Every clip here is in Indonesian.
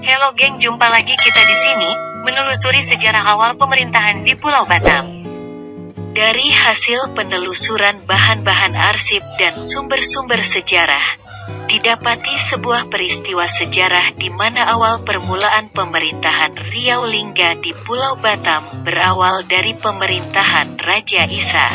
Halo geng, jumpa lagi kita di sini, menelusuri sejarah awal pemerintahan di Pulau Batam. Dari hasil penelusuran bahan-bahan arsip dan sumber-sumber sejarah, didapati sebuah peristiwa sejarah di mana awal permulaan pemerintahan Riau Lingga di Pulau Batam berawal dari pemerintahan Raja Isa.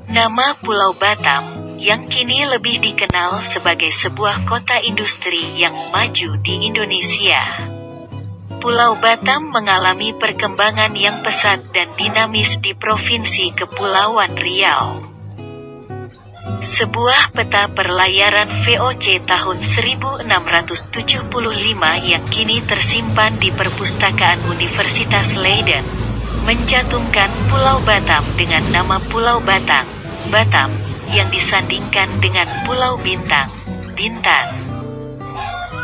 Nama Pulau Batam yang kini lebih dikenal sebagai sebuah kota industri yang maju di Indonesia. Pulau Batam mengalami perkembangan yang pesat dan dinamis di Provinsi Kepulauan Riau. Sebuah peta perlayaran VOC tahun 1675 yang kini tersimpan di Perpustakaan Universitas Leiden, mencantumkan Pulau Batam dengan nama Pulau Batang, Batam, yang disandingkan dengan Pulau Bintang, Bintan.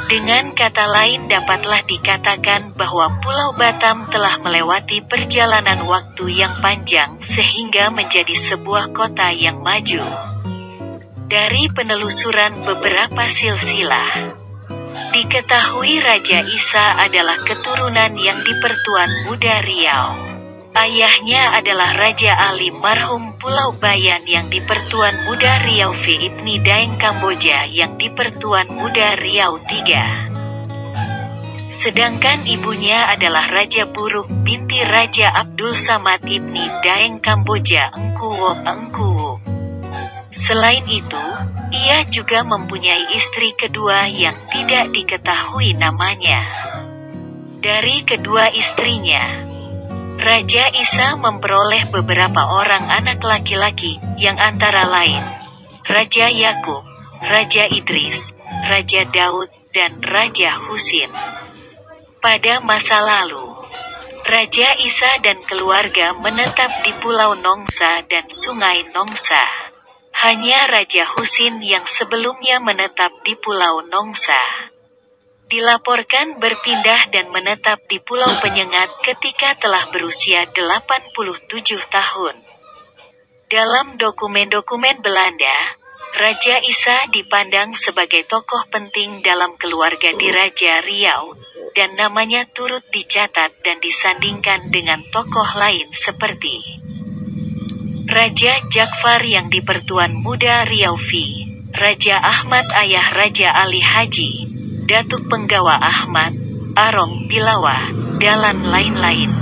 Dengan kata lain dapatlah dikatakan bahwa Pulau Batam telah melewati perjalanan waktu yang panjang sehingga menjadi sebuah kota yang maju. Dari penelusuran beberapa silsilah, diketahui Raja Isa adalah keturunan yang dipertuan muda Riau. Ayahnya adalah Raja Ali marhum Pulau Bayan yang dipertuan muda Riau V. Ibni Daeng Kamboja yang dipertuan muda Riau III. Sedangkan ibunya adalah Raja Buruk binti Raja Abdul Samad Ibni Daeng Kamboja Engkuwo Engkuwo. Selain itu, ia juga mempunyai istri kedua yang tidak diketahui namanya. Dari kedua istrinya, Raja Isa memperoleh beberapa orang anak laki-laki, yang antara lain Raja Yakub, Raja Idris, Raja Daud, dan Raja Husin. Pada masa lalu, Raja Isa dan keluarga menetap di Pulau Nongsa dan Sungai Nongsa. Hanya Raja Husin yang sebelumnya menetap di Pulau Nongsa dilaporkan berpindah dan menetap di Pulau Penyengat ketika telah berusia 87 tahun. Dalam dokumen-dokumen Belanda, Raja Isa dipandang sebagai tokoh penting dalam keluarga di Raja Riau, dan namanya turut dicatat dan disandingkan dengan tokoh lain seperti Raja Jakfar yang dipertuan muda Riau V, Raja Ahmad ayah Raja Ali Haji, Datuk Penggawa Ahmad, Arong Bilawa, dan lain-lain.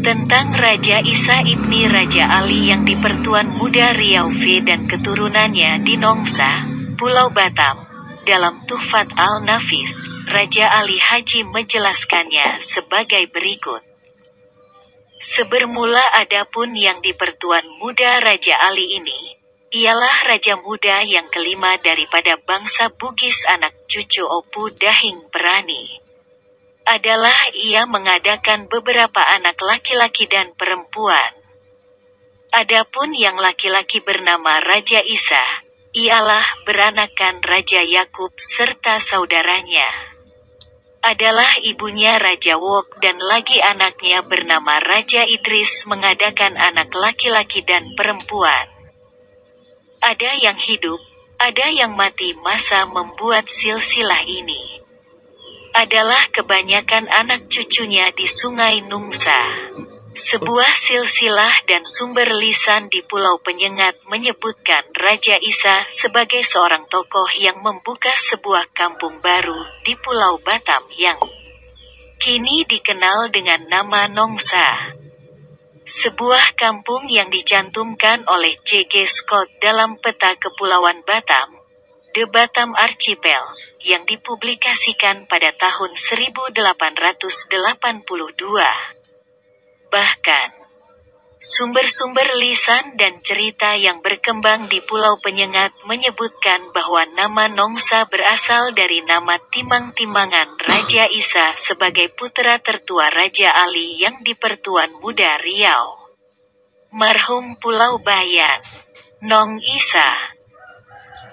Tentang Raja Isa Ibni Raja Ali yang dipertuan muda Riau V dan keturunannya di Nongsa, Pulau Batam, dalam Tuhfat Al-Nafis, Raja Ali Haji menjelaskannya sebagai berikut. Sebermula adapun yang dipertuan muda Raja Ali ini, ialah raja muda yang kelima daripada bangsa Bugis anak cucu Opu Dahing Perani. Adalah ia mengadakan beberapa anak laki-laki dan perempuan. Adapun yang laki-laki bernama Raja Isa, ialah beranakan Raja Yakub serta saudaranya. Adalah ibunya Raja Wok dan lagi anaknya bernama Raja Idris mengadakan anak laki-laki dan perempuan. Ada yang hidup, ada yang mati masa membuat silsilah ini. Adalah kebanyakan anak cucunya di Sungai Nungsa. Sebuah silsilah dan sumber lisan di Pulau Penyengat menyebutkan Raja Isa sebagai seorang tokoh yang membuka sebuah kampung baru di Pulau Batam yang kini dikenal dengan nama Nongsa. Sebuah kampung yang dicantumkan oleh J.G. Scott dalam peta Kepulauan Batam, The Batam Archipel, yang dipublikasikan pada tahun 1882. Bahkan, sumber-sumber lisan dan cerita yang berkembang di Pulau Penyengat menyebutkan bahwa nama Nongsa berasal dari nama timang-timangan Raja Isa sebagai putra tertua Raja Ali yang dipertuan muda Riau. Marhum Pulau Bayan, Nong Isa.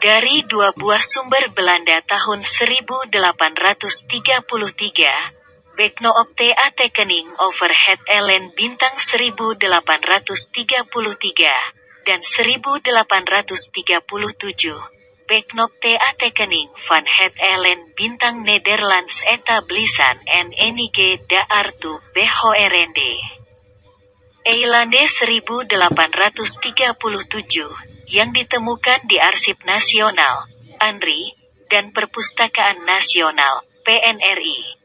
Dari dua buah sumber Belanda tahun 1833, Bekno Opte Atekening Overhead Ellen Bintang 1833, dan 1837, Beknop te atekening van het Ellen bintang Nederlands etablisan en enige daartoe BHRND. Eilande 1837 yang ditemukan di Arsip Nasional, ANRI, dan Perpustakaan Nasional, PNRI.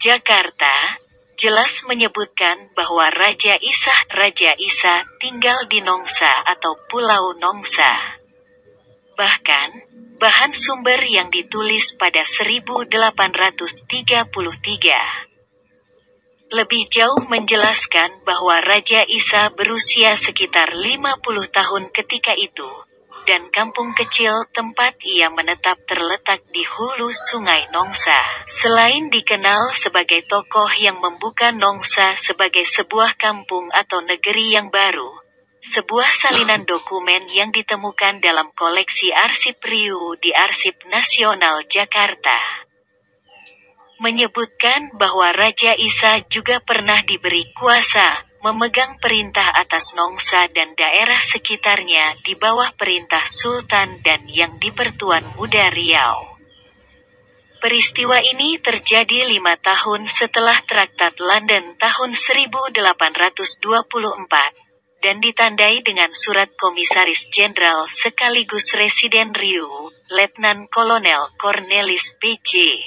Jakarta, jelas menyebutkan bahwa Raja Isa tinggal di Nongsa atau Pulau Nongsa. Bahkan, bahan sumber yang ditulis pada 1833 lebih jauh menjelaskan bahwa Raja Isa berusia sekitar 50 tahun ketika itu, dan kampung kecil tempat ia menetap terletak di hulu Sungai Nongsa. Selain dikenal sebagai tokoh yang membuka Nongsa sebagai sebuah kampung atau negeri yang baru, sebuah salinan dokumen yang ditemukan dalam koleksi arsip Riau di Arsip Nasional Jakarta menyebutkan bahwa Raja Isa juga pernah diberi kuasa memegang perintah atas Nongsa dan daerah sekitarnya di bawah perintah Sultan dan yang di Pertuan Muda Riau. Peristiwa ini terjadi 5 tahun setelah Traktat London tahun 1824 dan ditandai dengan surat Komisaris Jenderal sekaligus Residen Riau, Letnan Kolonel Cornelis P.J.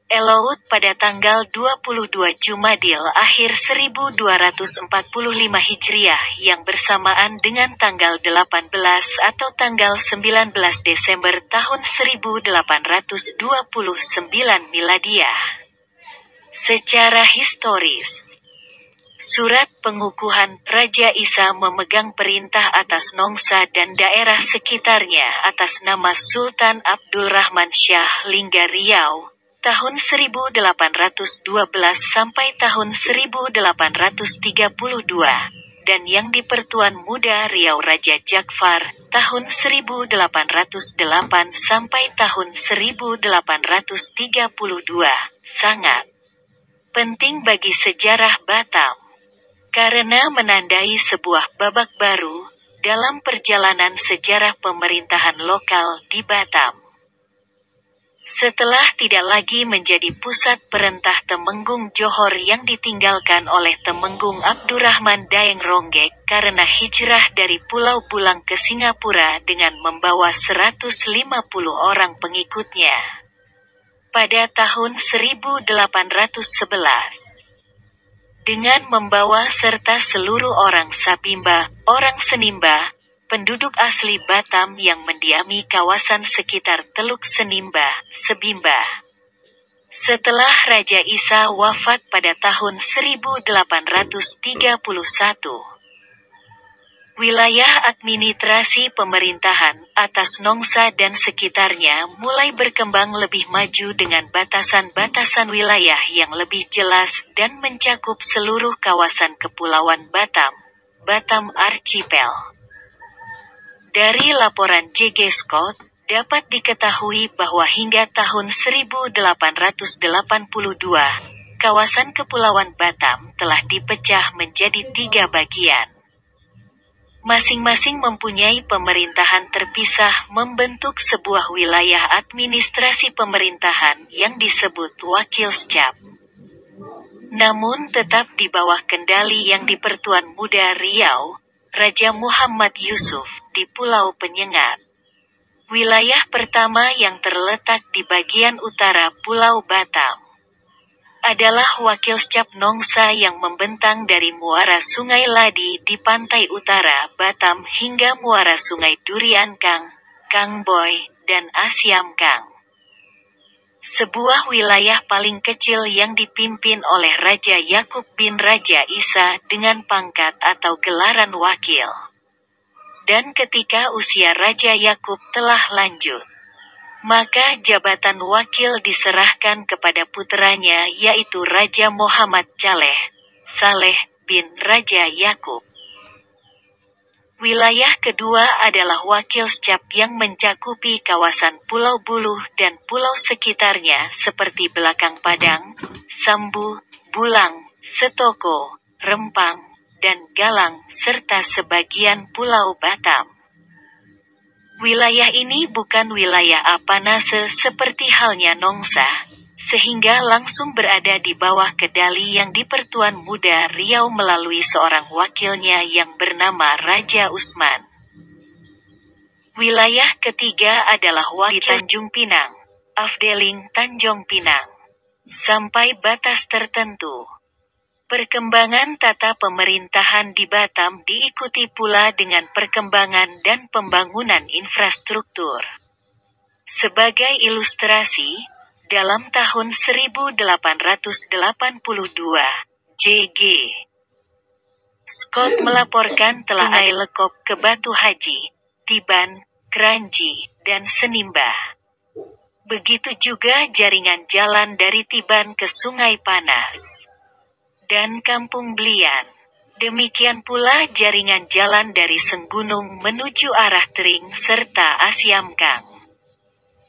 Elout pada tanggal 22 Jumadil akhir 1245 Hijriah yang bersamaan dengan tanggal 18 atau tanggal 19 Desember tahun 1829 Miladiah. Secara historis, surat pengukuhan Raja Isa memegang perintah atas Nongsa dan daerah sekitarnya atas nama Sultan Abdul Rahman Shah Lingga Riau tahun 1812 sampai tahun 1832, dan yang di Pertuan Muda Riau Raja Jakfar tahun 1808 sampai tahun 1832, sangat penting bagi sejarah Batam, karena menandai sebuah babak baru dalam perjalanan sejarah pemerintahan lokal di Batam. Setelah tidak lagi menjadi pusat perentah Temenggung Johor yang ditinggalkan oleh Temenggung Abdurrahman Daeng Ronggek karena hijrah dari Pulau Bulang ke Singapura dengan membawa 150 orang pengikutnya. Pada tahun 1811, dengan membawa serta seluruh orang Sabimba, orang Senimba, penduduk asli Batam yang mendiami kawasan sekitar Teluk Senimba, Sebimba. Setelah Raja Isa wafat pada tahun 1831, wilayah administrasi pemerintahan atas Nongsa dan sekitarnya mulai berkembang lebih maju dengan batasan-batasan wilayah yang lebih jelas dan mencakup seluruh kawasan Kepulauan Batam, Batam Archipel. Dari laporan J.G. Scott, dapat diketahui bahwa hingga tahun 1882, kawasan Kepulauan Batam telah dipecah menjadi 3 bagian. Masing-masing mempunyai pemerintahan terpisah membentuk sebuah wilayah administrasi pemerintahan yang disebut Wakilscap. Namun tetap di bawah kendali yang di Pertuan Muda Riau, Raja Muhammad Yusuf, di Pulau Penyengat. Wilayah pertama yang terletak di bagian utara Pulau Batam adalah Wakilscap Nongsa yang membentang dari muara Sungai Ladi di pantai utara Batam hingga muara Sungai Durian Kang, Kang Boy, dan Asiam Kang. Sebuah wilayah paling kecil yang dipimpin oleh Raja Yakub bin Raja Isa dengan pangkat atau gelaran wakil. Dan ketika usia Raja Yakub telah lanjut, maka jabatan wakil diserahkan kepada puteranya yaitu Raja Muhammad Saleh bin Raja Yakub. Wilayah kedua adalah Wakilscap yang mencakupi kawasan Pulau Buluh dan pulau sekitarnya seperti Belakang Padang, Sambu, Bulang, Setoko, Rempang, dan Galang serta sebagian Pulau Batam. Wilayah ini bukan wilayah Apanase seperti halnya Nongsa, sehingga langsung berada di bawah kendali yang Dipertuan Muda Riau melalui seorang wakilnya yang bernama Raja Usman. Wilayah ketiga adalah Wakil Tanjung Pinang, Afdeling Tanjung Pinang. Sampai batas tertentu. Perkembangan tata pemerintahan di Batam diikuti pula dengan perkembangan dan pembangunan infrastruktur. Sebagai ilustrasi, dalam tahun 1882, J.G. Scott melaporkan telah ada lekop ke Batu Haji, Tiban, Kranji, dan Senimbah. Begitu juga jaringan jalan dari Tiban ke Sungai Panas dan Kampung Blian. Demikian pula jaringan jalan dari Senggunung menuju arah Tering serta Asyamkang.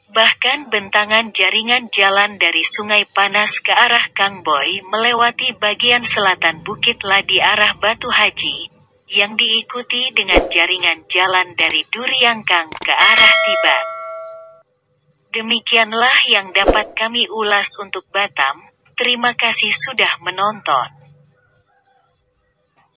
Bahkan bentangan jaringan jalan dari Sungai Panas ke arah Kangboy melewati bagian selatan Bukit Ladi arah Batu Haji, yang diikuti dengan jaringan jalan dari Duriangkang ke arah Tiban. Demikianlah yang dapat kami ulas untuk Batam. Terima kasih sudah menonton.